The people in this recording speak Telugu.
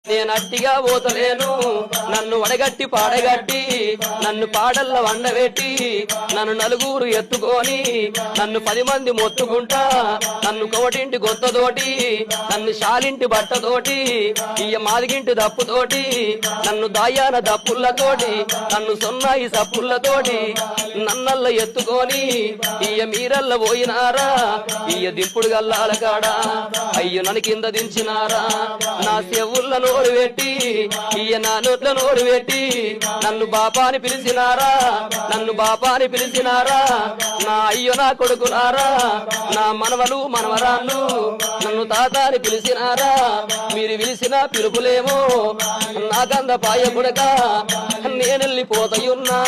నేను అట్టిగా పోతలేను నన్ను వడగట్టి పాడగట్టి నన్ను పాడల్ల వండబెట్టి నన్ను నలుగురు ఎత్తుకొని నన్ను 10 మంది మొత్తుకుంటా నన్ను కోటింటి గొత్తతోటి నన్ను శాలింటి బట్టతోటి ఇయ్య మాదిగింటి దప్పుతోటి నన్ను దాయాన దప్పులతోటి నన్ను సొన్నాయి సప్పులతోటి నన్నల్ల ఎత్తుకొని ఇయ్య మీరల్ల పోయినారా ఇయ్య దింపుడు గల్లాల కాడా అయ్యో నన్ను కింద దించినారా నా చెవుల్ల నోరు పెట్టి ఇయ్య నా నోట్ల నోరు పెట్టి నన్ను బాపాని పిలిచినారా నన్ను బాపాని పిలిచినారా నా అయ్యో నా కొడుకునారా నా మనవలు మనవరాళ్ళు నన్ను తాతాని పిలిచినారా మీరు పిలిచిన పిలుపులేమో నాకంద పాయ పుడక నేనెళ్ళిపోతయున్నా